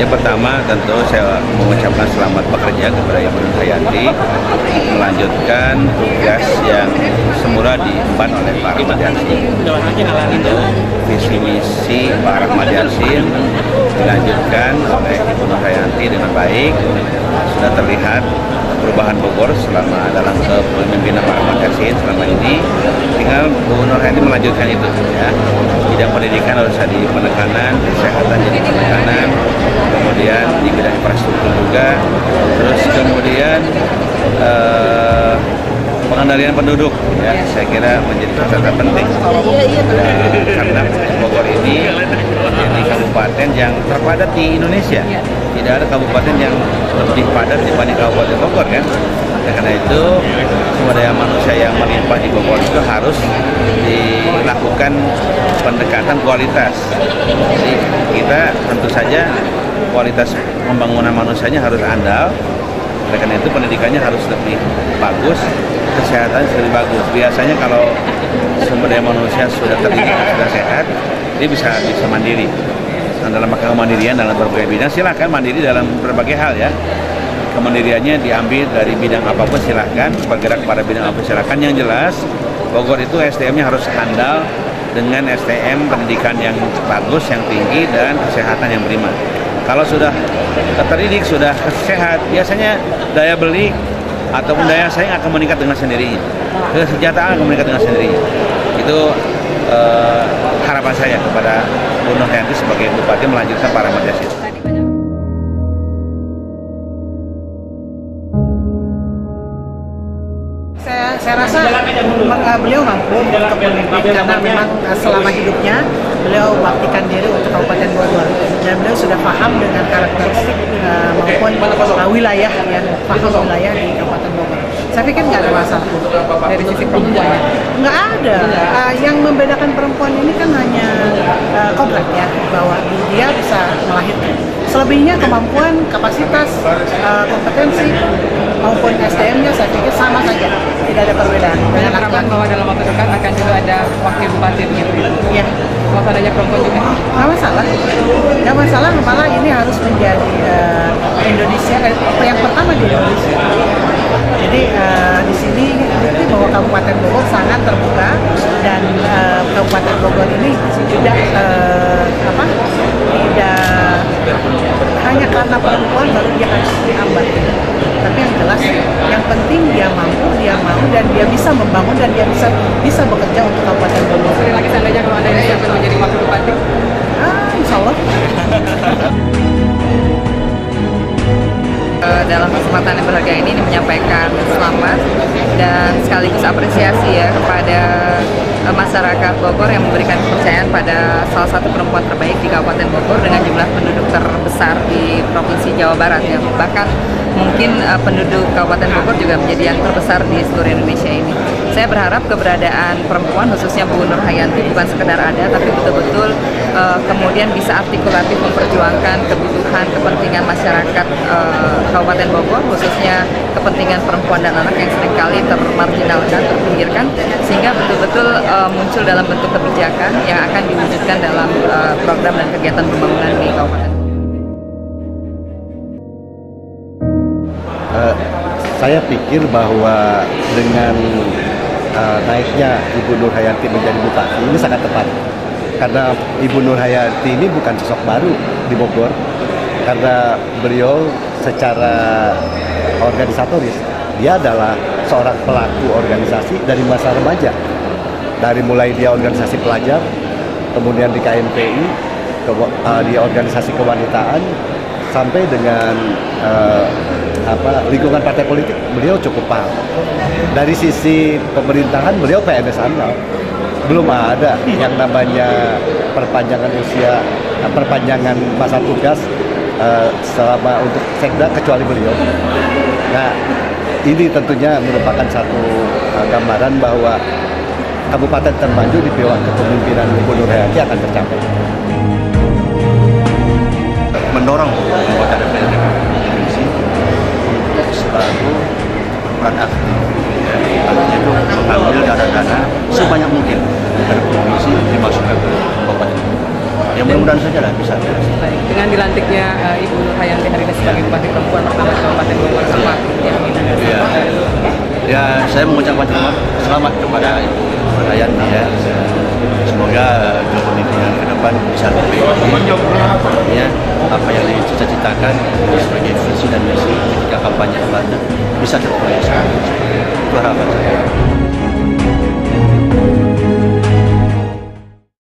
Yang pertama tentu saya mengucapkan selamat bekerja kepada Ibu Nur Hayanti melanjutkan tugas yang semula diemban oleh Pak Rahmat Yassin. Itu visi misi Pak Rahmat Yassin dilanjutkan oleh Ibu Nur Hayanti dengan baik. Sudah terlihat perubahan Bogor selama dalam kepemimpinan Pak Rahmat Yassin selama ini. Tinggal Bu Nur Hayanti melanjutkan itu ya. Bidang pendidikan harus ada penekanan, kesehatan jadi penekanan, kemudian di bidang infrastruktur juga, terus kemudian pengendalian penduduk ya, saya kira menjadi catatan penting karena Bogor ini jadi kabupaten yang terpadat di Indonesia. Tidak ada kabupaten yang lebih padat dibanding Kabupaten Bogor kan. Karena itu sumber daya manusia yang melimpah di Bogor itu harus dilakukan pendekatan kualitas. Jadi kita tentu saja kualitas pembangunan manusianya harus andal. Oleh karena itu pendidikannya harus lebih bagus, kesehatan lebih bagus. Biasanya kalau sumber daya manusia sudah terdidik, sudah sehat, dia bisa mandiri. Dan dalam kemandirian dalam berbagai bidang silahkan mandiri dalam berbagai hal ya. Kemandiriannya diambil dari bidang apapun silahkan, bergerak pada bidang apapun silahkan. Yang jelas Bogor itu SDM-nya harus handal dengan SDM pendidikan yang bagus, yang tinggi, dan kesehatan yang prima. Kalau sudah terdidik, sudah sehat, biasanya daya beli ataupun daya saing akan meningkat dengan sendirinya. Kesejahteraan akan meningkat dengan sendirinya. Itu harapan saya kepada Bu Nur Hayanti sebagai Bupati melanjutkan Pak Rahmat Yassin. Saya rasa beliau mampu untuk memimpin karena memang selama hidupnya beliau baktikan diri untuk Kabupaten Bogor dan beliau sudah paham dengan karakteristik maupun wilayah ya, paham wilayah di Kabupaten Bogor. Saya pikir nggak ada masalah dari sisi perempuan. Nggak ada. Yang membedakan perempuan ini kan hanya kodrat ya, bahwa dia bisa melahirkan. Selebihnya kemampuan, kapasitas, kompetensi maupun SDM-nya saya pikir sama saja, tidak ada perbedaan. Banyak harapan bahwa dalam waktu dekat akan juga ada wakil bupati gitu. Iya. Kalau adanya perempuan juga. Nggak masalah, malah ini harus menjadi Indonesia, yang pertama di Indonesia. Jadi di sini bukti bahwa Kabupaten Bogor sangat terbuka dan Kabupaten Bogor ini tidak tidak hanya karena perempuan baru dia harus diambil. Tapi yang jelas, yang penting dia mampu, dia mau, dan dia bisa membangun, dan dia bisa bekerja untuk Kabupaten Bogor. Sekali lagi seandainya kalau ada yang siap menjadi wakil bupati. Insya Allah. Dalam kesempatan yang berharga ini menyampaikan selamat dan sekaligus apresiasi ya kepada masyarakat Bogor yang memberikan kepercayaan pada salah satu perempuan terbaik di Kabupaten Bogor dengan jumlah penduduk terbesar di Provinsi Jawa Barat ya. Bahkan mungkin penduduk Kabupaten Bogor juga menjadi yang terbesar di seluruh Indonesia ini. Saya berharap keberadaan perempuan khususnya Bu Nur Hayanti bukan sekedar ada, tapi betul-betul kemudian bisa artikulatif memperjuangkan kebutuhan kepentingan masyarakat Kabupaten Bogor, khususnya kepentingan perempuan dan anak yang seringkali termarginalkan, terpinggirkan, sehingga betul-betul muncul dalam bentuk kebijakan yang akan diwujudkan dalam program dan kegiatan pembangunan di Kabupaten. Saya pikir bahwa dengan naiknya Ibu Nur Hayanti menjadi bupati ini sangat tepat, karena Ibu Nur Hayanti ini bukan sosok baru di Bogor, karena beliau secara organisatoris dia adalah seorang pelaku organisasi dari masa remaja, dari mulai dia organisasi pelajar, kemudian di KMPI, di organisasi kewanitaan, sampai dengan lingkungan partai politik beliau cukup paham. Dari sisi pemerintahan beliau PNS andal. Belum ada yang namanya perpanjangan usia, perpanjangan masa tugas selama untuk sekda kecuali beliau. Nah, ini tentunya merupakan satu gambaran bahwa kabupaten termaju di bawah kepemimpinan Ibu Nur Hayanti akan tercapai. Mendorong anggota DPRD provinsi untuk selalu berperan aktif, artinya itu mengambil dana-dana sebanyak mungkin dari provinsi dimasukkan ke kabupaten. Ya mudah-mudahan saja lah bisa. Baik. Dengan dilantiknya Ibu Nur Hayanti hari ini sebagai bupati perempuan pertama di Kabupaten Bogor, apa yang ingin Anda Ya. sampaikan? Ya, saya mengucapkan selamat kepada Ibu Nur Hayanti ya. Semoga kepemimpinan ke depan bisa lebih baik. Ya, apa yang dicita-citakan sebagai visi dan misi ketika kampanye kemarin bisa terrealisasi. Itu harapan saya.